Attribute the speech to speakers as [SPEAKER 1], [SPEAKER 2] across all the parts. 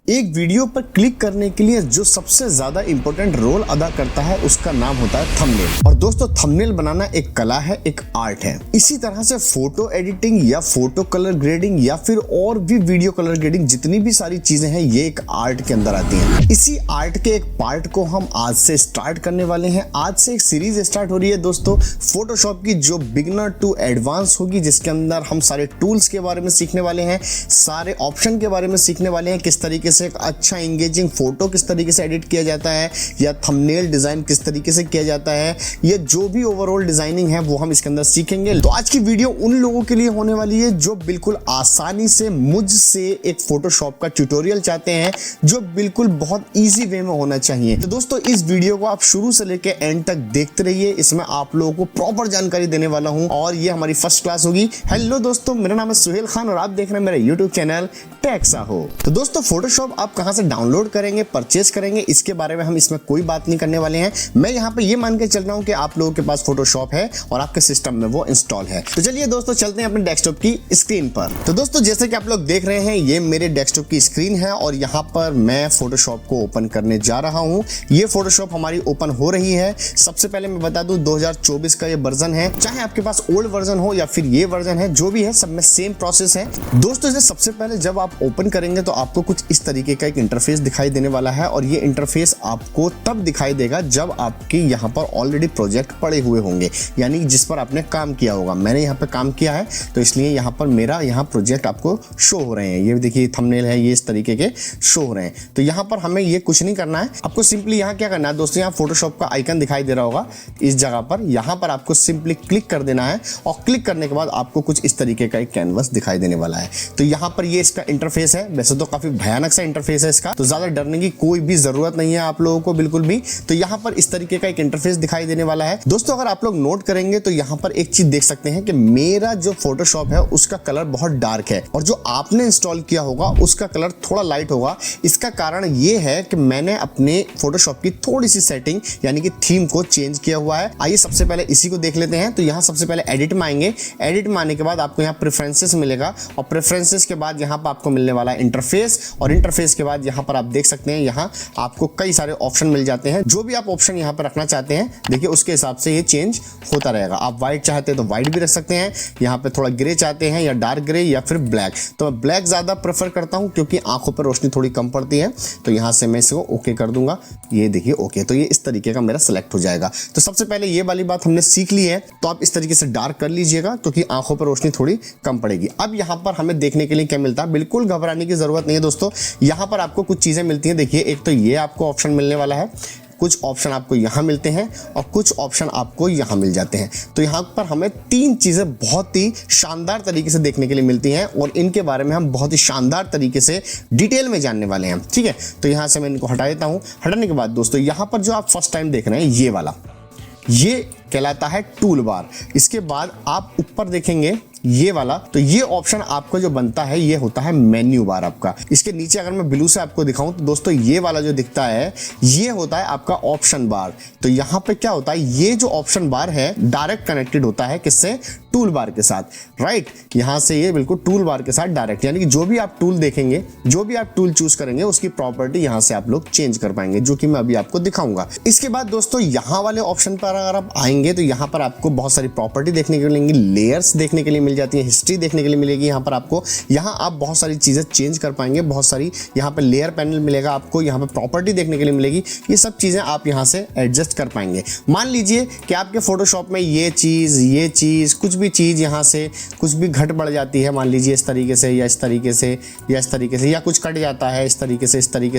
[SPEAKER 1] एक वीडियो पर क्लिक करने के लिए जो सबसे ज्यादा इंपॉर्टेंट रोल अदा करता है उसका नाम होता है थंबनेल। और दोस्तों थंबनेल बनाना एक कला है, एक आर्ट है। इसी तरह से फोटो एडिटिंग या फोटो कलर ग्रेडिंग या फिर और भी वीडियो कलर ग्रेडिंग, जितनी भी सारी चीजें हैं ये एक आर्ट के अंदर आती हैं। इसी आर्ट के एक पार्ट को हम आज से स्टार्ट करने वाले हैं। आज से एक सीरीज स्टार्ट हो रही है दोस्तों फोटोशॉप की, जो बिगनर टू एडवांस होगी, जिसके अंदर हम सारे टूल्स के बारे में सीखने वाले हैं, सारे ऑप्शन के बारे में सीखने वाले हैं, किस तरीके से एक अच्छा एंगेजिंग फोटो किस तरीके से एडिट किया जाता है या थंबनेल डिजाइन किस तरीके से किया जाता है, ये जो भी ओवरऑल डिजाइनिंग है वो हम इसके अंदर सीखेंगे। तो आज की वीडियो उन लोगों के लिए होने वाली है जो बिल्कुल आसानी से मुझसे एक फोटोशॉप का ट्यूटोरियल चाहते हैं, जो बिल्कुल बहुत ईजी वे में होना चाहिए। तो दोस्तों इस वीडियो को आप शुरू से लेकर एंड तक देखते रहिए, इसमें आप लोगों को प्रॉपर जानकारी देने वाला हूं और ये हमारी फर्स्ट क्लास होगी। हेलो दोस्तों, मेरा नाम है सुहेल खान और आप देख रहे हैं मेरा यूट्यूब चैनल टेक्साहो। तो दोस्तों फोटोशॉप आप कहां से डाउनलोड करेंगे, परचेस करेंगे, इसके बारे में हम इसमें कोई बात नहीं करने वाले हैं। मैं यहां पे ये मान के चल रहा हूं कि आप लोगों के पास फोटोशॉप है और आपके सिस्टम में वो इंस्टॉल है। तो चलिए दोस्तों चलते हैं अपने डेस्कटॉप की स्क्रीन पर। तो दोस्तों जैसे कि आप लोग देख रहे हैं ये मेरे डेस्कटॉप की स्क्रीन है और यहां पर मैं फोटोशॉप को ओपन करने जा रहा हूं। ये फोटोशॉप हमारी ओपन हो रही है। सबसे पहले मैं बता दूं 2024 का ये वर्जन है, चाहे आपके पास ओल्ड वर्जन हो या फिर ये वर्जन है, जो भी है सब में सेम प्रोसेस है। दोस्तों इसे सबसे पहले जब आप ओपन करेंगे तो आपको कुछ इस तरीके का एक इंटरफेस दिखाई देने वाला है और ये इंटरफेस आपको तब दिखाई देगा जब आपके यहाँ पर ऑलरेडी प्रोजेक्ट पड़े हुए होंगे, यानी जिस पर आपने काम किया होगा। मैंने यहाँ पे काम किया है तो इसलिए यहाँ पर मेरा यहाँ प्रोजेक्ट आपको शो हो रहे हैं। ये देखिए थंबनेल है, ये इस तरीके के शो हो रहे हैं। तो यहाँ पर हमें ये कुछ नहीं करना है, आपको सिंपली यहाँ क्या करना है दोस्तों, यहाँ फोटोशॉप का आइकन दिखाई दे रहा होगा इस जगह पर, यहाँ पर आपको सिंपली क्लिक कर देना है और क्लिक करने के बाद आपको कुछ इस तरीके का एक कैनवस दिखाई देने वाला है। तो यहाँ पर ये इसका इंटरफेस है, वैसे तो काफी भयानक सा इंटरफेस है इसका, तो ज्यादा डरने की कोई भी जरूरत नहीं है आप लोगों को बिल्कुल भी। तो यहाँ पर इस तरीके का एक इंटरफेस दिखाई देने वाला है। दोस्तों अगर आप लोग नोट करेंगे तो यहाँ पर एक चीज देख सकते हैं कि मेरा जो फोटोशॉप है उसका कलर बहुत डार्क है और जो आपने इंस्टॉल किया होगा उसका कलर थोड़ा लाइट होगा। इसका कारण ये है कि मैंने अपने फोटोशॉप की थोड़ी सी सेटिंग यानी कि थीम को चेंज किया हुआ है। आइए सबसे पहले इसी को देख लेते हैं। तो यहाँ सबसे पहले एडिट में आएंगे, एडिट में आने के बाद आपको यहाँ प्रेफरेंसेस मिलेगा और प्रेफरेंसेस के बाद यहाँ पर आपको मिलने वाला है इंटरफेस, और इंटरफेस के बाद यहाँ पर आप देख सकते हैं यहाँ आपको कई सारे ऑप्शन मिल जाते हैं। जो भी आप ऑप्शन यहाँ पर रखना चाहते हैं देखिए उसके हिसाब से ये चेंज होता रहेगा। आप व्हाइट चाहते हैं तो व्हाइट भी रख सकते हैं, यहाँ पे थोड़ा ग्रे चाहते हैं या डार्क ग्रे या फिर ब्लैक, तो मैं ब्लैक ज़्यादा प्रेफर करता हूँ क्योंकि आंखों पर रोशनी थोड़ी कम पड़ती है। तो यहाँ से मैं इसको ओके कर दूंगा, ये देखिए ओके, तो ये इस तरीके का मेरा सेलेक्ट हो जाएगा। तो सबसे पहले ये वाली बात हमने सीख ली है, तो आप इस तरीके से डार्क कर लीजिएगा क्योंकि आंखों पर रोशनी थोड़ी कम पड़ेगी। अब यहाँ पर हमें देखने के लिए क्या मिलता है, बिल्कुल घबराने की जरूरत नहीं है दोस्तों। यहाँ पर आपको कुछ चीज़ें मिलती हैं, देखिए एक तो ये आपको ऑप्शन मिलने वाला है, कुछ ऑप्शन आपको यहाँ मिलते हैं और कुछ ऑप्शन आपको यहाँ मिल जाते हैं। तो यहाँ पर हमें तीन चीज़ें बहुत ही शानदार तरीके से देखने के लिए मिलती हैं और इनके बारे में हम बहुत ही शानदार तरीके से डिटेल में जानने वाले हैं, ठीक है। तो यहाँ से मैं इनको हटा देता हूँ। हटाने के बाद दोस्तों यहाँ पर जो आप फर्स्ट टाइम देख रहे हैं ये वाला, ये कहलाता है टूल बार। इसके बाद आप ऊपर देखेंगे ये वाला, तो ये ऑप्शन आपका जो बनता है ये होता है मेन्यू बार आपका। इसके नीचे अगर मैं ब्लू से आपको दिखाऊं तो दोस्तों ये वाला जो दिखता है ये होता है आपका ऑप्शन बार। तो यहाँ पे क्या होता है, ये जो ऑप्शन बार है डायरेक्ट कनेक्टेड होता है किससे, टूल बार के साथ, राइट। यहाँ से ये बिल्कुल टूल बार के साथ डायरेक्ट, यानी कि जो भी आप टूल देखेंगे, जो भी आप टूल चूज करेंगे उसकी प्रॉपर्टी यहाँ से आप लोग चेंज कर पाएंगे, जो कि मैं अभी आपको दिखाऊंगा। इसके बाद दोस्तों यहाँ वाले ऑप्शन पर अगर आप आएंगे तो यहाँ पर आपको बहुत सारी प्रॉपर्टी देखने के लिए मिलेंगी, लेयर्स देखने के लिए मिल जाती है, हिस्ट्री देखने के लिए मिलेगी यहाँ पर आपको। यहाँ आप बहुत सारी चीज़ें चेंज कर पाएंगे, बहुत सारी यहाँ पर लेयर पैनल मिलेगा आपको, यहाँ पर प्रॉपर्टी देखने के लिए मिलेगी। ये सब चीज़ें आप यहाँ से एडजस्ट कर पाएंगे। मान लीजिए कि आपके फोटोशॉप में ये चीज़ कुछ भी चीज़ यहाँ से कुछ भी घट बढ़ जाती है, मान लीजिए इस तरीके से या इस तरीके से या इस तरीके से, या कुछ कट जाता है इस तरीके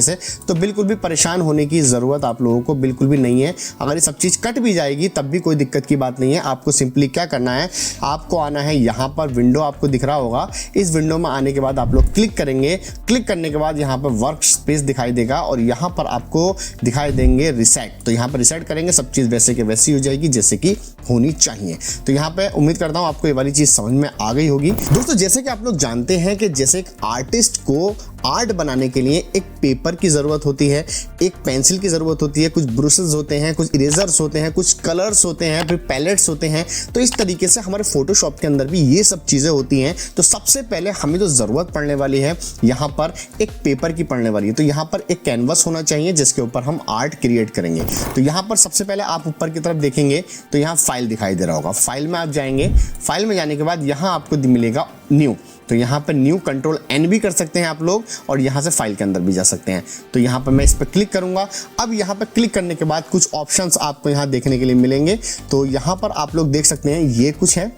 [SPEAKER 1] से, तो बिल्कुल भी परेशान होने की ज़रूरत आप लोगों को बिल्कुल भी नहीं है। अगर ये सब चीज़ कट भी जाएगी तब भी कोई दिक्कत की बात नहीं है। आपको सिंपली क्या करना है, आपको आना है यहाँ पर, विंडो आपको दिख रहा होगा, इस विंडो में आने के बाद आप लोग क्लिक करेंगे। क्लिक करने के बाद यहाँ पर वर्क स्पेस दिखाई देगा और यहाँ पर आपको दिखाई देंगे रिसेट। तो यहाँ पर रिसेट करेंगे, सब चीज़ वैसे के वैसी हो जाएगी जैसे कि होनी चाहिए। तो यहाँ पे उम्मीद करता हूँ आपको ये वाली चीज़ समझ में आ गई होगी। दोस्तों जैसे कि आप लोग जानते हैं कि जैसे एक आर्टिस्ट को आर्ट बनाने के लिए एक पेपर की ज़रूरत होती है, एक पेंसिल की ज़रूरत होती है, कुछ ब्रशेस होते हैं, कुछ इरेजर्स होते हैं, कुछ कलर्स होते हैं, फिर पैलेट्स होते हैं। तो इस तरीके से हमारे फोटोशॉप के अंदर भी ये सब चीज़ें होती हैं। तो सबसे पहले हमें जो ज़रूरत पड़ने वाली है यहाँ पर एक पेपर की पड़ने वाली है। तो यहाँ पर एक कैनवस होना चाहिए जिसके ऊपर हम आर्ट क्रिएट करेंगे। तो यहाँ पर सबसे पहले आप ऊपर की तरफ देखेंगे तो यहाँ फाइल दिखाई दे रहा होगा। फाइल में आप जाएंगे, फाइल में जाने के बाद यहाँ आपको मिलेगा न्यू। तो यहाँ पर न्यू कंट्रोल N भी कर सकते हैं आप लोग, और यहाँ से फाइल के अंदर भी जा सकते हैं। तो यहाँ पर मैं इस पर क्लिक करूँगा। अब यहाँ पर क्लिक करने के बाद कुछ ऑप्शंस आपको यहाँ देखने के लिए मिलेंगे। तो यहाँ पर आप लोग देख सकते हैं ये कुछ है,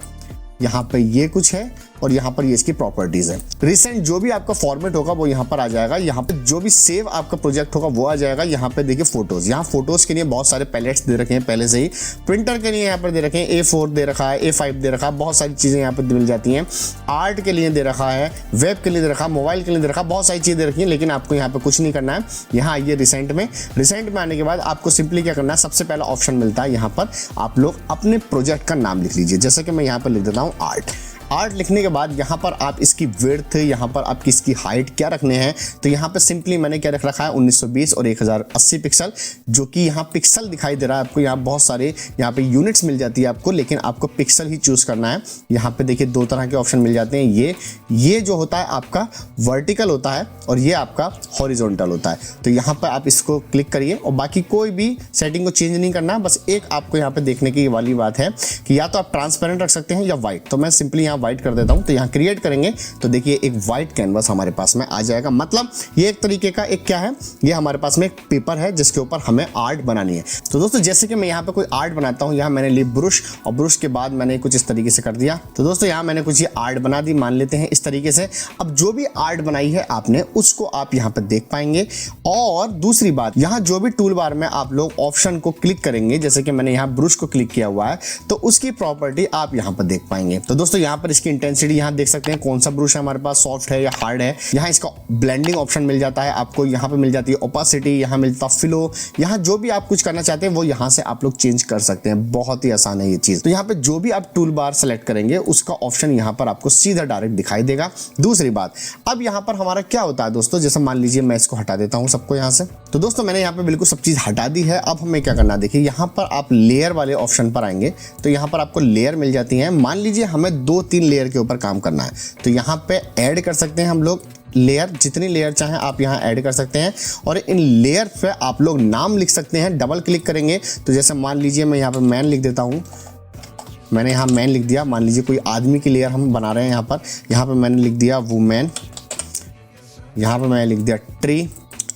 [SPEAKER 1] यहाँ पे ये कुछ है, और यहाँ पर ये इसकी प्रॉपर्टीज है। रिसेंट जो भी आपका फॉर्मेट होगा वो यहाँ पर आ जाएगा। यहाँ पे जो भी सेव आपका प्रोजेक्ट होगा वो आ जाएगा। यहाँ पे देखिए फोटोज, यहाँ फोटोज के लिए बहुत सारे पैलेट्स दे रखे हैं पहले से ही। प्रिंटर के लिए यहाँ पर दे रखे हैं A4 दे रखा है, A5 दे रखा है, बहुत सारी चीजें यहाँ पे मिल जाती हैं। आर्ट के लिए दे रखा है, वेब के लिए दे रखा है, मोबाइल के लिए दे रखा है, बहुत सारी चीजें दे रखी हैं। लेकिन आपको यहाँ पे कुछ नहीं करना है। यहाँ आइए रिसेंट में, रिसेंट में आने के बाद आपको सिंपली क्या करना है, सबसे पहला ऑप्शन मिलता है यहाँ पर आप लोग अपने प्रोजेक्ट का नाम लिख लीजिए। जैसे कि मैं यहाँ पर लिख देता हूँ आर्ट। आर्ट लिखने के बाद यहाँ पर आप इसकी विड्थ, यहाँ पर आप इसकी हाइट क्या रखने हैं। तो यहाँ पे सिंपली मैंने क्या रख रखा है 1920 और 1080 पिक्सल, जो कि यहाँ पिक्सल दिखाई दे रहा है आपको। यहाँ बहुत सारे यहाँ पे यूनिट्स मिल जाती है आपको, लेकिन आपको पिक्सल ही चूज करना है। यहाँ पे देखिए दो तरह के ऑप्शन मिल जाते हैं। ये जो होता है आपका वर्टिकल होता है और ये आपका हॉरिजॉन्टल होता है। तो यहाँ पर आप इसको क्लिक करिए और बाकी कोई भी सेटिंग को चेंज नहीं करना है। बस एक आपको यहाँ पे देखने की वाली बात है कि या तो आप ट्रांसपेरेंट रख सकते हैं या व्हाइट। तो मैं सिंपली यहाँ व्हाइट कर देता हूं। तो यहां क्रिएट करेंगे तो देखिए एक व्हाइट कैनवस हमारे पास में आ जाएगा। मतलब ये एक तरीके का एक क्या है, ये हमारे पास में एक पेपर है जिसके ऊपर हमें आर्ट बनानी है। तो दोस्तों जैसे कि मैं यहां पे कोई आर्ट बनाता हूं, यहां मैंने ली ब्रश और ब्रश के बाद मैंने कुछ इस तरीके से कर दिया। तो दोस्तों यहां मैंने कुछ ये आर्ट बना दी, मान लेते हैं इस तरीके से। अब जो भी आर्ट बनाई है आपने उसको आप यहां पर देख पाएंगे। और दूसरी बात, यहां जो भी टूल बार में आप लोग ऑप्शन को क्लिक करेंगे, जैसे कि मैंने यहां ब्रश को क्लिक किया हुआ है, तो उसकी प्रॉपर्टी आप यहां पर देख पाएंगे। तो दोस्तों यहां पर इसकी इंटेंसिटी यहाँ देख सकते हैं कौन सा ब्रश है हमारे पास, सॉफ्ट है या हार्ड है। यहाँ इसका ब्लेंडिंग ऑप्शन मिल जाता है आपको, यहाँ पे मिल जाती है ओपासिटी, यहाँ मिलता है फिलो। यहाँ जो भी आप कुछ करना चाहते हैं वो यहाँ से आप लोग चेंज कर सकते हैं। बहुत ही आसान है ये चीज। तो यहाँ पे जो भी आप टूल बार सेलेक्ट करेंगे उसका ऑप्शन यहाँ पर आपको सीधा डायरेक्ट दिखाई देगा। दूसरी बात, अब यहाँ पर हमारा क्या होता है दोस्तों, जैसे मान लीजिए मैं इसको हटा देता हूँ सबको यहाँ से। तो दोस्तों मैंने यहाँ पे बिल्कुल सब चीज हटा दी है। अब हमें क्या करना है, देखिए यहाँ पर आप लेयर वाले ऑप्शन पर आएंगे तो यहाँ पर आपको लेयर मिल जाती है। मान लीजिए हमें 2-3 लेयर के ऊपर काम करना है, तो यहाँ पे ऐड कर सकते हैं हम लोग लेयर। जितनी लेयर चाहें आप यहाँ ऐड कर सकते हैं और इन लेयर पे आप लोग नाम लिख सकते हैं। डबल क्लिक करेंगे तो जैसे मान लीजिए मैं यहाँ पे मैन लिख देता हूँ, मैंने यहाँ मैन लिख दिया। मान लीजिए कोई आदमी की लेयर हम बना रहे हैं यहाँ पर मैंने लिख दिया वुमेन, यहाँ पे मैंने लिख दिया ट्री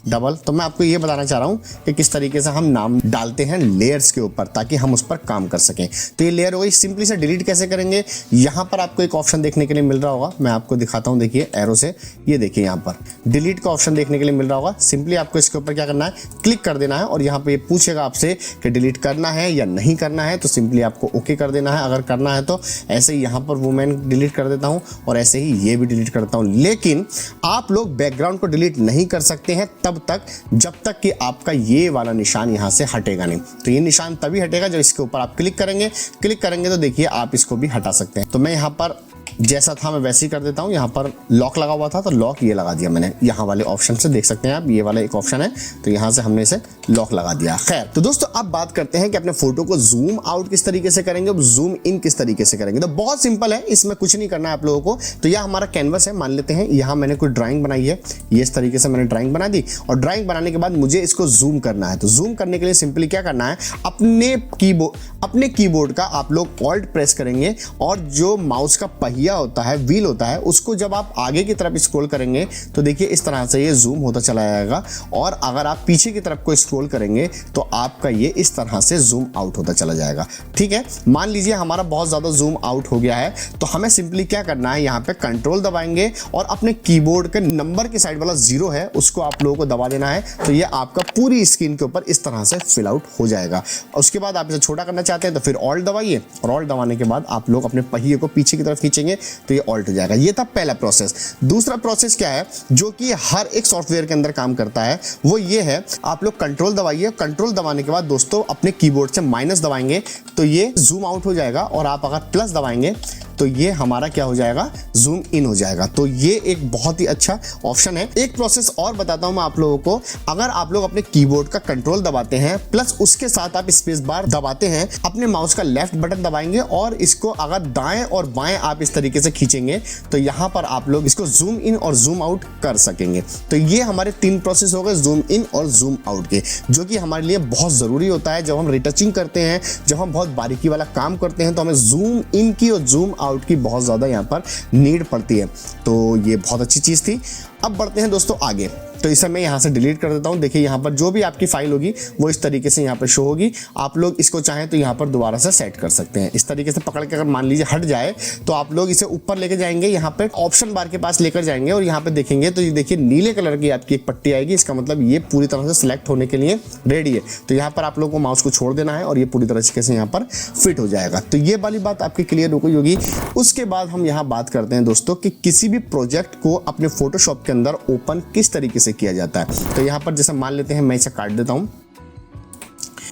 [SPEAKER 1] डबल। तो मैं आपको ये बताना चाह रहा हूँ कि किस तरीके से हम नाम डालते हैं लेयर्स के ऊपर ताकि हम उस पर काम कर सकें। तो ये लेयर हो गई। सिंपली से डिलीट कैसे करेंगे, यहाँ पर आपको एक ऑप्शन देखने के लिए मिल रहा होगा, मैं आपको दिखाता हूँ। देखिए एरो से, ये देखिए यहाँ पर डिलीट का ऑप्शन देखने के लिए मिल रहा होगा। सिंपली आपको इसके ऊपर क्या करना है, क्लिक कर देना है और यहाँ पे ये पूछेगा आपसे कि डिलीट करना है या नहीं करना है। तो सिंपली आपको ओके कर देना है अगर करना है तो। ऐसे ही यहाँ पर वुमेन डिलीट कर देता हूँ और ऐसे ही ये भी डिलीट करता हूँ। लेकिन आप लोग बैकग्राउंड को डिलीट नहीं कर सकते हैं तब तक जब तक कि आपका ये वाला निशान यहां से हटेगा नहीं। तो ये निशान तभी हटेगा जब इसके ऊपर आप क्लिक करेंगे तो देखिए आप इसको भी हटा सकते हैं। तो मैं यहां पर जैसा था मैं वैसे ही कर देता हूँ। यहाँ पर लॉक लगा हुआ था तो लॉक ये लगा दिया मैंने यहाँ वाले ऑप्शन से, देख सकते हैं आप ये वाला एक ऑप्शन है तो यहाँ से हमने इसे लॉक लगा दिया। खैर तो दोस्तों अब बात करते हैं कि अपने फोटो को जूम आउट किस तरीके से करेंगे, जूम इन किस तरीके से करेंगे। तो बहुत सिंपल है, इसमें कुछ नहीं करना है आप लोगों को। तो यह हमारा कैनवस है, मान लेते हैं यहाँ मैंने कोई ड्राइंग बनाई है, ये इस तरीके से मैंने ड्राइंग बना दी और ड्राइंग बनाने के बाद मुझे इसको जूम करना है। तो जूम करने के लिए सिंपली क्या करना है, अपने कीबोर्ड का आप लोग ऑल्ट प्रेस करेंगे और जो माउस का पहिया होता है, व्हील होता है, उसको जब आप आगे की तरफ स्क्रॉल करेंगे तो देखिए इस तरह से ये जूम होता चला जाएगा। और अगर आप पीछे की तरफ को स्क्रॉल करेंगे तो आपका ये इस तरह से जूम आउट होता चला जाएगा। ठीक है, मान लीजिए हमारा बहुत ज्यादा जूम आउट हो गया है तो हमें सिंपली क्या करना है, यहाँ पे कंट्रोल दबाएंगे और अपने कीबोर्ड के नंबर की साइड वाला 0 है उसको आप लोगों को दबा देना है। तो ये आपका पूरी स्क्रीन के ऊपर इस तरह से फिल आउट हो जाएगा। उसके बाद आप इसे छोटा करना चाहते हैं तो फिर ऑल्ट दबाइए और ऑल्ट दबाने के बाद आप लोग अपने पहिए को पीछे की तरफ खींचेंगे तो ये ऑल्ट हो जाएगा। ये था पहला प्रोसेस। दूसरा प्रोसेस क्या है जो कि हर एक सॉफ्टवेयर के अंदर काम करता है, वो ये है, आप लोग कंट्रोल दबाइए। कंट्रोल दबाने के बाद दोस्तों अपने कीबोर्ड से माइनस दबाएंगे तो ये जूम आउट हो जाएगा और आप अगर प्लस दबाएंगे तो ये हमारा क्या हो जाएगा, जूम इन हो जाएगा। तो ये एक बहुत ही अच्छा ऑप्शन है। एक प्रोसेस और बताता हूं मैं आप लोगों को, अगर आप लोग अपने कीबोर्ड का कंट्रोल दबाते हैं प्लस उसके साथ आप स्पेस बार दबाते हैं, अपने माउस का लेफ्ट बटन दबाएंगे और इसको अगर दाएं और बाएं आप इस तरीके से खींचेंगे तो यहां पर आप लोग इसको जूम इन और जूम आउट कर सकेंगे। तो ये हमारे 3 प्रोसेस हो गए जूम इन और जूम आउट के, जो कि हमारे लिए बहुत जरूरी होता है। जब हम रिटचिंग करते हैं, जब हम बहुत बारीकी वाला काम करते हैं, तो हमें जूम इन की और जूम आउट की बहुत ज्यादा यहाँ पर नीड पड़ती है। तो ये बहुत अच्छी चीज थी। अब बढ़ते हैं दोस्तों आगे। तो इसे मैं यहाँ से डिलीट कर देता हूँ। देखिए यहाँ पर जो भी आपकी फाइल होगी वो इस तरीके से यहाँ पर शो होगी। आप लोग इसको चाहें तो यहाँ पर दोबारा से सेट कर सकते हैं। इस तरीके से पकड़ के अगर मान लीजिए हट जाए तो आप लोग इसे ऊपर लेके जाएंगे, यहाँ पे ऑप्शन बार के पास लेकर जाएंगे और यहाँ पे देखेंगे तो ये देखिए नीले कलर की आपकी एक पट्टी आएगी। इसका मतलब ये पूरी तरह से सिलेक्ट होने के लिए रेडी है। तो यहाँ पर आप लोग को माउस को छोड़ देना है और ये पूरी तरीके से यहाँ पर फिट हो जाएगा। तो ये वाली बात आपकी क्लियर हो गई होगी। उसके बाद हम यहाँ बात करते हैं दोस्तों कि किसी भी प्रोजेक्ट को अपने फोटोशॉप के अंदर ओपन किस तरीके से किया जाता है। तो यहां पर जैसे मान लेते हैं मैं इसे काट देता हूं।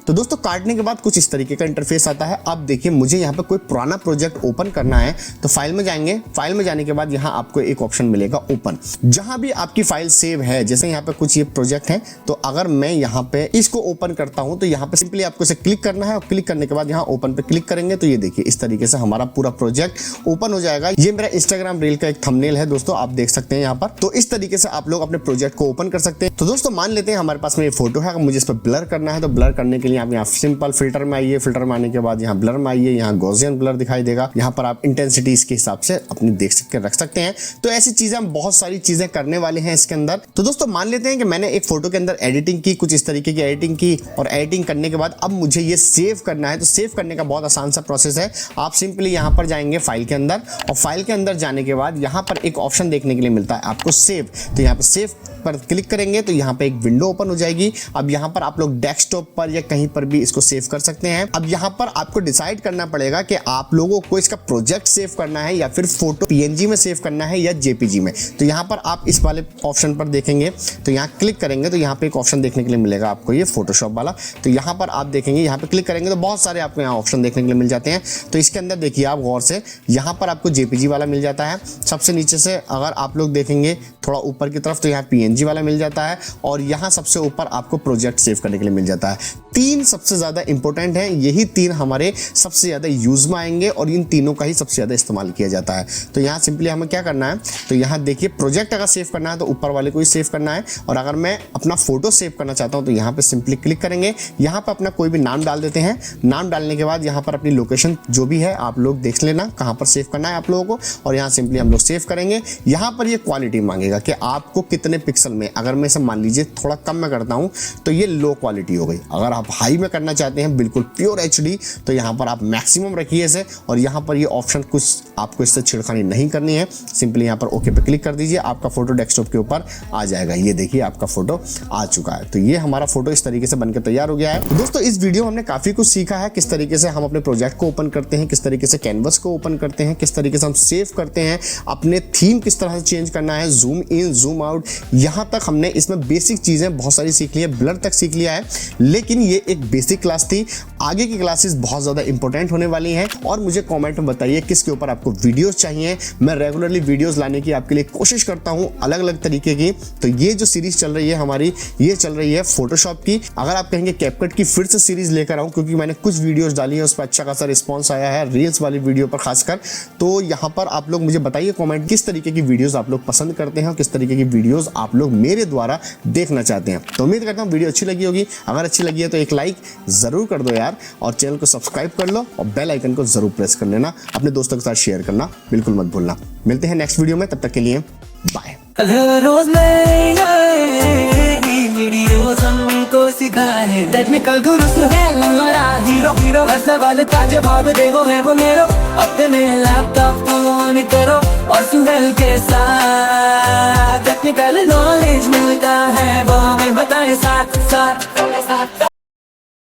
[SPEAKER 1] तो दोस्तों काटने के बाद कुछ इस तरीके का इंटरफेस आता है। अब देखिए मुझे यहाँ पे कोई पुराना प्रोजेक्ट ओपन करना है तो फाइल में जाएंगे। फाइल में जाने के बाद यहाँ आपको एक ऑप्शन मिलेगा ओपन। जहां भी आपकी फाइल सेव है, जैसे यहाँ पे कुछ ये प्रोजेक्ट है, तो अगर मैं यहाँ पे इसको ओपन करता हूं तो यहाँ पे सिंपली आपको इसे क्लिक करना है और क्लिक करने के बाद यहाँ ओपन पे क्लिक करेंगे तो ये देखिए इस तरीके से हमारा पूरा प्रोजेक्ट ओपन हो जाएगा। ये मेरा इंस्टाग्राम रील का एक थंबनेल है दोस्तों, आप देख सकते हैं यहाँ पर। तो इस तरीके से आप लोग अपने प्रोजेक्ट को ओपन कर सकते हैं। तो दोस्तों मान लेते हैं हमारे पास में ये फोटो है, अगर मुझे इस पर ब्लर करना है तो ब्लर करने के लिए आप यहाँ सिंपल फिल्टर में आइए। फिल्टर में आने के बाद यहाँ ब्लर में आइए, यहाँ गॉसियन ब्लर दिखाई देगा। यहाँ पर आप इंटेंसिटी इसके हिसाब से अपनी देख सकते रख सकते हैं। तो ऐसी चीजें हम बहुत सारी चीजें करने वाले हैं इसके अंदर। तो दोस्तों मान लेते हैं कि मैंने एक फोटो के अंदर एडिटिंग की, कुछ इस तरीके की एडिटिंग की और एडिटिंग करने के बाद अब मुझे ये सेव करना है। तो सेव करने का बहुत आसान सा प्रोसेस है। आप सिंपली यहाँ पर जाएंगे फाइल के अंदर और फाइल के अंदर जाने के बाद यहाँ पर एक ऑप्शन देखने के लिए मिलता है आपको सेव। तो यहाँ पर सेव पर क्लिक करेंगे तो यहाँ पे एक विंडो ओपन हो जाएगी। अब यहाँ पर आप लोग डेस्कटॉप पर या कहीं पर भी इसको सेव कर सकते हैं। अब यहाँ पर आपको डिसाइड करना पड़ेगा कि आप लोगों को इसका प्रोजेक्ट सेव करना है या फिर फोटो पीएनजी में सेव करना है या जेपीजी में। तो यहाँ पर आप इस वाले ऑप्शन पर देखेंगे तो यहाँ क्लिक करेंगे तो यहाँ पे एक ऑप्शन देखने के लिए मिलेगा आपको ये फोटोशॉप वाला। तो यहाँ पर आप देखेंगे, यहाँ पे क्लिक करेंगे तो बहुत सारे आपको यहाँ ऑप्शन देखने के लिए मिल जाते हैं। तो इसके अंदर देखिए आप गौर से, यहाँ पर आपको जेपीजी वाला मिल जाता है। सबसे नीचे से अगर आप लोग देखेंगे थोड़ा ऊपर की तरफ तो यहाँ पीएनजी वाला मिल जाता है और यहाँ सबसे ऊपर आपको प्रोजेक्ट सेव करने के लिए मिल जाता है। 3 सबसे ज्यादा इंपॉर्टेंट हैं, यही 3 हमारे सबसे ज्यादा यूज में आएंगे और इन तीनों का ही सबसे ज्यादा इस्तेमाल किया जाता है। तो यहाँ सिंपली हमें क्या करना है, तो यहाँ देखिए प्रोजेक्ट अगर सेव करना है तो ऊपर वाले को ही सेव करना है और अगर मैं अपना फोटो सेव करना चाहता हूँ तो यहाँ पे सिंपली क्लिक करेंगे। यहाँ पर अपना कोई भी नाम डाल देते हैं। नाम डालने के बाद यहाँ पर अपनी लोकेशन जो भी है आप लोग देख लेना कहाँ पर सेव करना है आप लोगों को और यहाँ सिंपली हम लोग सेव करेंगे। यहाँ पर ये क्वालिटी मांगेगा कि आपको कितने पिक्सल में, अगर मैं इसे मान लीजिए थोड़ा कम में करता हूँ तो ये लो क्वालिटी हो गई। अगर आप हाई में करना चाहते हैं बिल्कुल प्योर एचडी तो यहाँ पर आप मैक्सिमम रखिए इसे और यहाँ पर ये ऑप्शन कुछ आपको इससे छेड़खानी नहीं करनी है। सिंपली यहाँ पर ओके पे क्लिक कर दीजिए, आपका फोटो डेस्कटॉप के ऊपर आ जाएगा। ये देखिए आपका फोटो आ चुका है। तो ये हमारा फोटो इस तरीके से बनकर तैयार हो गया है। दोस्तों इस वीडियो में हमने काफी कुछ सीखा है, किस तरीके से हम अपने प्रोजेक्ट को ओपन करते हैं, किस तरीके से कैनवस को ओपन करते हैं, किस तरीके से हम सेव करते हैं, अपने थीम किस तरह से चेंज करना है, जूम इन जूम आउट। यहाँ तक हमने इसमें बेसिक चीजें बहुत सारी सीख ली है, ब्लर तक सीख लिया है। लेकिन ये एक बेसिक क्लास थी, आगे की क्लासेस बहुत ज्यादा इंपॉर्टेंट होने वाली हैं और मुझे कमेंट में बताइए किसके ऊपर आपको वीडियोस चाहिए। मैं रेगुलरली वीडियोस लाने की आपके लिए कोशिश करता हूं अलग अलग तरीके की। तो ये जो सीरीज चल रही है हमारी, ये चल रही है फोटोशॉप की। अगर आप कहेंगे कैपकट की फिर से सीरीज लेकर आऊं क्योंकि मैंने कुछ वीडियोस डाली है उस पर अच्छा खासा रिस्पॉन्स आया है, रील्स वाली वीडियो पर खासकर। तो यहाँ पर आप लोग मुझे बताइए कॉमेंट किस तरीके की वीडियोज आप लोग पसंद करते हैं और किस तरीके की वीडियोज आप लोग मेरे द्वारा देखना चाहते हैं। तो उम्मीद करता हूँ वीडियो अच्छी लगी होगी। अगर अच्छी लगी है तो एक लाइक जरूर कर दो यार और चैनल को सब्सक्राइब कर लो और बेल आइकन को जरूर प्रेस कर लेना। अपने दोस्तों के साथ शेयर करना बिल्कुल मत भूलना। मिलते हैं नेक्स्ट वीडियो में, तब तक के लिए बाय।
[SPEAKER 2] रोज वीडियोस हमको सिखाए टेक्निकल गुरुस है हमारा हीरो हर सवाल का जवाब देखो है वो मेरो अपने लैपटॉप को ऑन करो और सुहेल के साथ टेक्निकल नॉलेज मिलता है वो हमें बताए साथ साथ।